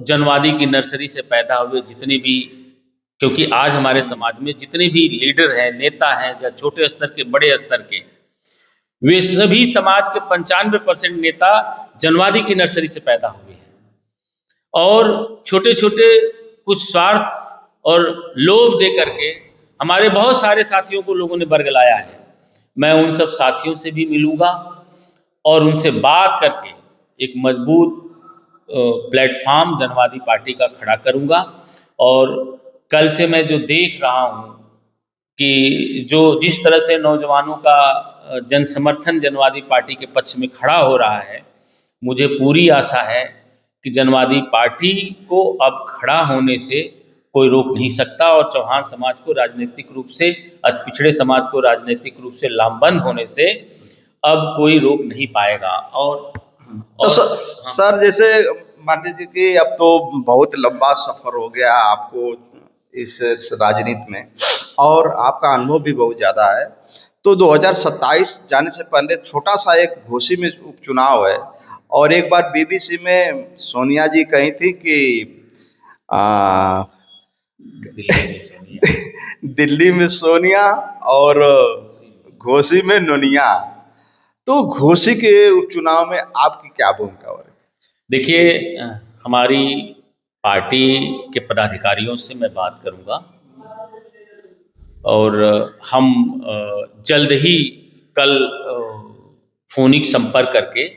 जनवादी की नर्सरी से पैदा हुए जितने भी, क्योंकि आज हमारे समाज में जितने भी लीडर हैं, नेता हैं, या छोटे स्तर के बड़े स्तर के, वे सभी समाज के 95% नेता जनवादी की नर्सरी से पैदा हुए हैं। और छोटे छोटे कुछ स्वार्थ और लोभ दे करके हमारे बहुत सारे साथियों को लोगों ने बरगलाया है। मैं उन सब साथियों से भी मिलूंगा और उनसे बात करके एक मजबूत प्लेटफॉर्म जनवादी पार्टी का खड़ा करूंगा। और कल से मैं जो देख रहा हूं कि जो जिस तरह से नौजवानों का जन समर्थन जनवादी पार्टी के पक्ष में खड़ा हो रहा है, मुझे पूरी आशा है कि जनवादी पार्टी को अब खड़ा होने से कोई रोक नहीं सकता और चौहान समाज को राजनीतिक रूप से, अति पिछड़े समाज को राजनीतिक रूप से लामबंद होने से अब कोई रोक नहीं पाएगा। तो सर जैसे मान लीजिए कि अब तो बहुत लंबा सफर हो गया आपको इस राजनीति में और आपका अनुभव भी बहुत ज़्यादा है, तो 2027 जाने से पहले छोटा सा एक घोसी में उपचुनाव है और एक बार बीबीसी में सोनिया जी कही थी कि दिल्ली में सोनिया और घोसी में नोनिया, तो घोसी के उपचुनाव में आपकी क्या भूमिका हो रही? देखिए, हमारी पार्टी के पदाधिकारियों से मैं बात करूंगा और हम जल्द ही कल फोनिक संपर्क करके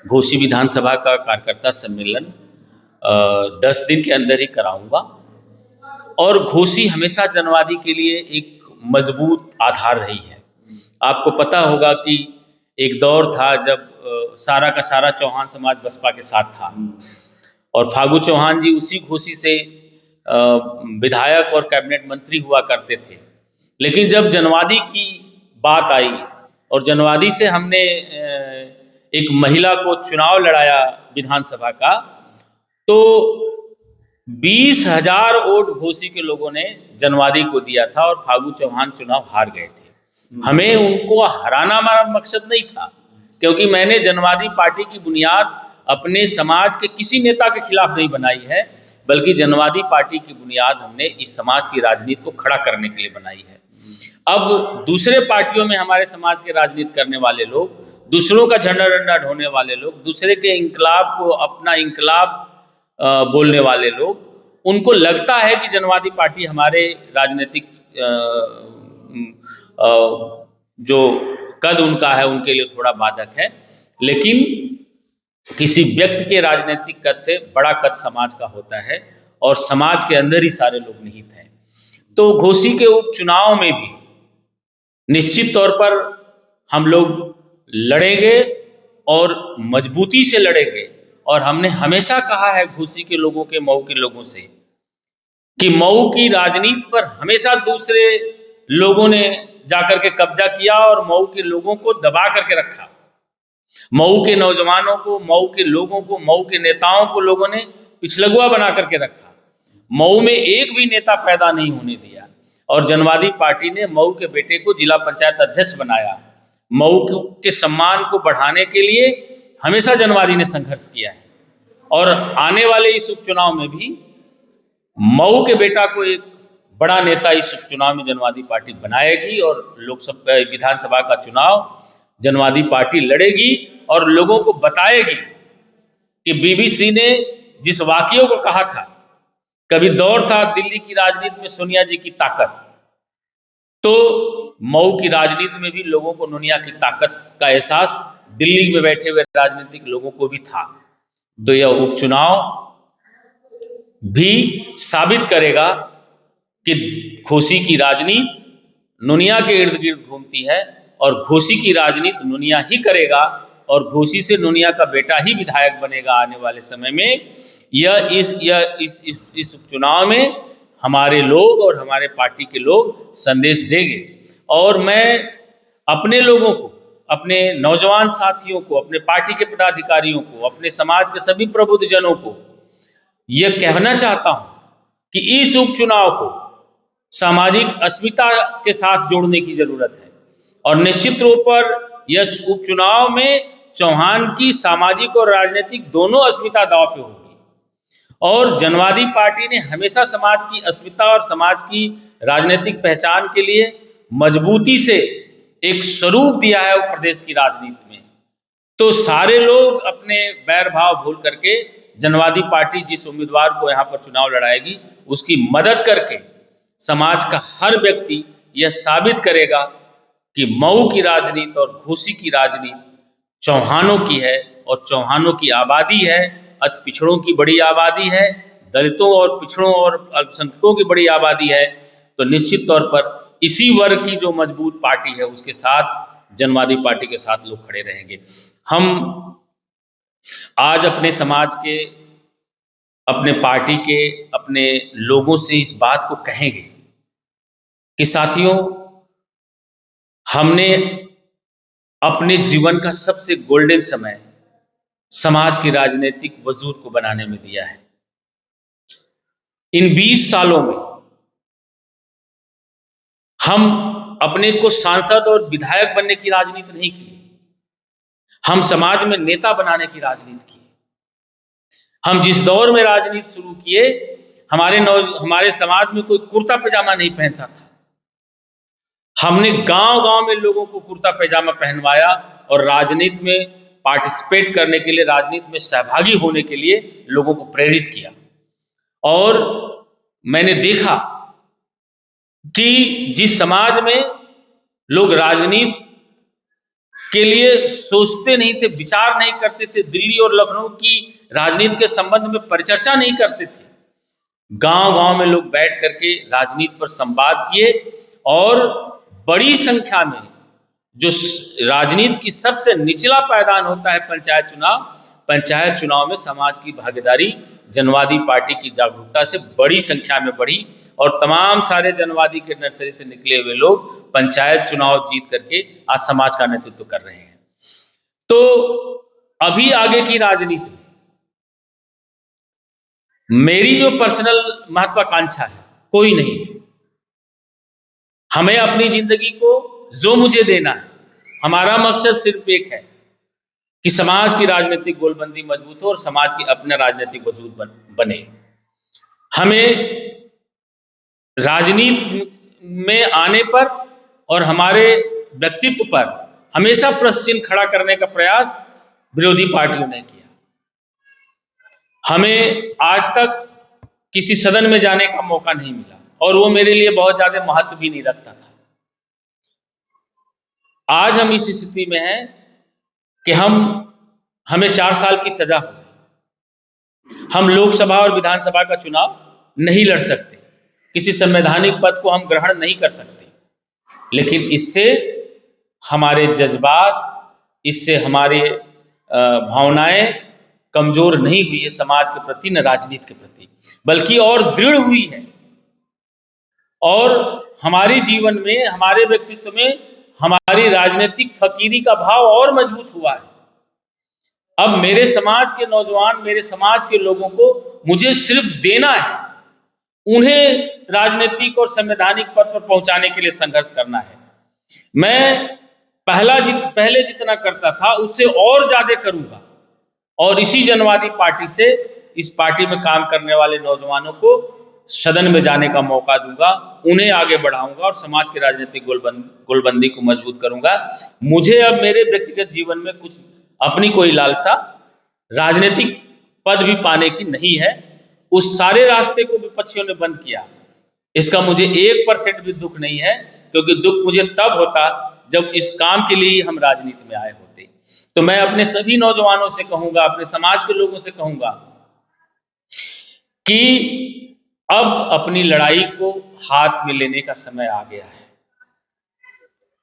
घोसी विधानसभा का कार्यकर्ता सम्मेलन 10 दिन के अंदर ही कराऊंगा। और घोसी हमेशा जनवादी के लिए एक मजबूत आधार रही है। आपको पता होगा कि एक दौर था जब सारा का सारा चौहान समाज बसपा के साथ था और फागू चौहान जी उसी घोसी से विधायक और कैबिनेट मंत्री हुआ करते थे। लेकिन जब जनवादी की बात आई और जनवादी से हमने एक महिला को चुनाव लड़ाया विधानसभा का, तो 20,000 वोट घोसी के लोगों ने जनवादी को दिया था और फागू चौहान चुनाव हार गए थे। हमें उनको हराना हमारा मकसद नहीं था, क्योंकि मैंने जनवादी पार्टी की बुनियाद अपने समाज के किसी नेता के खिलाफ नहीं बनाई है, बल्कि जनवादी पार्टी की बुनियाद हमने इस समाज की राजनीति को खड़ा करने के लिए बनाई है। अब दूसरे पार्टियों में हमारे समाज के राजनीति करने वाले लोग, दूसरों का झंडा डंडा ढोने वाले लोग, दूसरे के इंकलाब को अपना इंकलाब बोलने वाले लोग, उनको लगता है कि जनवादी पार्टी हमारे राजनीतिक जो कद उनका है उनके लिए थोड़ा बाधक है। लेकिन किसी व्यक्ति के राजनीतिक कद से बड़ा कद समाज का होता है और समाज के अंदर ही सारे लोग निहित हैं। तो घोसी के उपचुनाव में भी निश्चित तौर पर हम लोग लड़ेंगे और मजबूती से लड़ेंगे। और हमने हमेशा कहा है घोसी के लोगों के, मऊ के लोगों से, कि मऊ की राजनीति पर हमेशा दूसरे लोगों ने जाकर के कब्जा किया और मऊ के लोगों को दबा करके रखा। मऊ के नौजवानों को, मऊ के लोगों को, मऊ के नेताओं को लोगों ने पिछलगुआ बना करके रखा। मऊ में एक भी नेता पैदा नहीं होने दिया और जनवादी पार्टी ने मऊ के बेटे को जिला पंचायत अध्यक्ष बनाया। मऊ के सम्मान को बढ़ाने के लिए हमेशा जनवादी ने संघर्ष किया है और आने वाले इस उपचुनाव में भी मऊ के बेटा को एक बड़ा नेता इस उपचुनाव में जनवादी पार्टी बनाएगी और लोकसभा विधानसभा का चुनाव जनवादी पार्टी लड़ेगी और लोगों को बताएगी कि बीबीसी ने जिस वाक्यों को कहा था, कभी दौर था दिल्ली की राजनीति में सोनिया जी की ताकत, तो मऊ की राजनीति में भी लोगों को सोनिया की ताकत का एहसास दिल्ली में बैठे हुए राजनीतिक लोगों को भी था। तो यह उपचुनाव भी साबित करेगा कि घोसी की राजनीति नुनिया के इर्द गिर्द घूमती है और घोसी की राजनीति नुनिया ही करेगा और घोसी से नुनिया का बेटा ही विधायक बनेगा आने वाले समय में। इस उपचुनाव में हमारे लोग और हमारे पार्टी के लोग संदेश देंगे। और मैं अपने लोगों को, अपने नौजवान साथियों को, अपने पार्टी के पदाधिकारियों को, अपने समाज के सभी प्रबुद्धजनों को यह कहना चाहता हूं कि इस उपचुनाव को सामाजिक अस्मिता के साथ जोड़ने की जरूरत है और निश्चित रूप पर यह उपचुनाव में चौहान की सामाजिक और राजनीतिक दोनों अस्मिता दांव पे होगी और जनवादी पार्टी ने हमेशा समाज की अस्मिता और समाज की राजनीतिक पहचान के लिए मजबूती से एक स्वरूप दिया है वो प्रदेश की राजनीति में। तो सारे लोग अपने बैर भाव भूल करके जनवादी पार्टी जिस उम्मीदवार को यहाँ पर चुनाव लड़ाएगी उसकी मदद करके समाज का हर व्यक्ति यह साबित करेगा कि मऊ की राजनीति और घोसी की राजनीति चौहानों की है और चौहानों की आबादी है, अति पिछड़ों की बड़ी आबादी है, दलितों और पिछड़ों और अल्पसंख्यकों की बड़ी आबादी है। तो निश्चित तौर पर इसी वर्ग की जो मजबूत पार्टी है उसके साथ जनवादी पार्टी के साथ लोग खड़े रहेंगे। हम आज अपने समाज के, अपने पार्टी के, अपने लोगों से इस बात को कहेंगे कि साथियों, हमने अपने जीवन का सबसे गोल्डन समय समाज की राजनीतिक वजूद को बनाने में दिया है। इन 20 सालों में हम अपने को सांसद और विधायक बनने की राजनीति नहीं की, हम समाज में नेता बनाने की राजनीति की। हम जिस दौर में राजनीति शुरू किए, हमारे समाज में कोई कुर्ता पैजामा नहीं पहनता था। हमने गांव-गांव में लोगों को कुर्ता पैजामा पहनवाया और राजनीति में पार्टिसिपेट करने के लिए, राजनीति में सहभागी होने के लिए लोगों को प्रेरित किया। और मैंने देखा कि जिस समाज में लोग राजनीति के लिए सोचते नहीं थे, विचार नहीं करते थे, दिल्ली और लखनऊ की राजनीति के संबंध में परिचर्चा नहीं करते थे, गांव-गांव में लोग बैठ करके राजनीति पर संवाद किए और बड़ी संख्या में जो राजनीति की सबसे निचला पायदान होता है पंचायत चुनाव में समाज की भागीदारी जनवादी पार्टी की जागरूकता से बड़ी संख्या में बढ़ी और तमाम सारे जनवादी के नर्सरी से निकले हुए लोग पंचायत चुनाव जीत करके आज समाज का नेतृत्व कर रहे हैं। तो अभी आगे की राजनीति में मेरी जो पर्सनल महत्वाकांक्षा है कोई नहीं है। हमें अपनी जिंदगी को जो मुझे देना है, हमारा मकसद सिर्फ एक है कि समाज की राजनीतिक गोलबंदी मजबूत हो और समाज की अपना राजनीतिक वजूद बने। हमें राजनीति में आने पर और हमारे व्यक्तित्व पर हमेशा प्रश्न चिन्ह खड़ा करने का प्रयास विरोधी पार्टियों ने किया। हमें आज तक किसी सदन में जाने का मौका नहीं मिला और वो मेरे लिए बहुत ज्यादा महत्व भी नहीं रखता था। आज हम इस स्थिति में हैं कि हमें 4 साल की सजा हो गई। हम लोकसभा और विधानसभा का चुनाव नहीं लड़ सकते, किसी संवैधानिक पद को हम ग्रहण नहीं कर सकते, लेकिन इससे हमारे जज्बात, इससे हमारे भावनाएं कमजोर नहीं हुई है समाज के प्रति, न राजनीति के प्रति, बल्कि और दृढ़ हुई है। और हमारे जीवन में, हमारे व्यक्तित्व में हमारी राजनीतिक फकीरी का भाव और मजबूत हुआ है। अब मेरे समाज के नौजवान, मेरे समाज के लोगों को मुझे सिर्फ देना है, उन्हें राजनीतिक और संवैधानिक पद पर पहुंचाने के लिए संघर्ष करना है। मैं पहले जितना करता था उससे और ज्यादा करूंगा और इसी जनवादी पार्टी से, इस पार्टी में काम करने वाले नौजवानों को सदन में जाने का मौका दूंगा, उन्हें आगे बढ़ाऊंगा और समाज की राजनीतिक गोलबंदी को मजबूत करूंगा। मुझे अब मेरे व्यक्तिगत जीवन में कुछ अपनी कोई लालसा राजनीतिक पद भी पाने की नहीं है। उस सारे रास्ते को विपक्षियों ने बंद किया, इसका मुझे 1% भी दुख नहीं है, क्योंकि दुख मुझे तब होता जब इस काम के लिए हम राजनीति में आए होते। तो मैं अपने सभी नौजवानों से कहूंगा, अपने समाज के लोगों से कहूंगा कि अब अपनी लड़ाई को हाथ में लेने का समय आ गया है।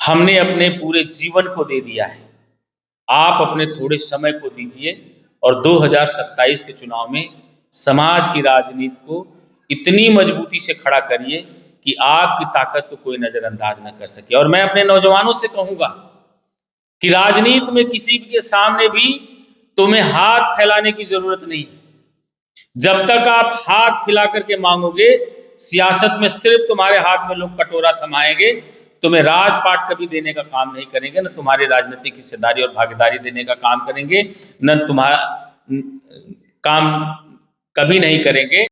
हमने अपने पूरे जीवन को दे दिया है, आप अपने थोड़े समय को दीजिए और 2027 के चुनाव में समाज की राजनीति को इतनी मजबूती से खड़ा करिए कि आपकी ताकत को कोई नजरअंदाज न कर सके। और मैं अपने नौजवानों से कहूंगा कि राजनीति में किसी के सामने भी तुम्हें हाथ फैलाने की जरूरत नहीं है। जब तक आप हाथ फैला करके मांगोगे, सियासत में सिर्फ तुम्हारे हाथ में लोग कटोरा थमाएंगे, तुम्हें राजपाट कभी देने का काम नहीं करेंगे, न तुम्हारी राजनीतिक हिस्सेदारी और भागीदारी देने का काम करेंगे, न तुम्हारा काम कभी नहीं करेंगे।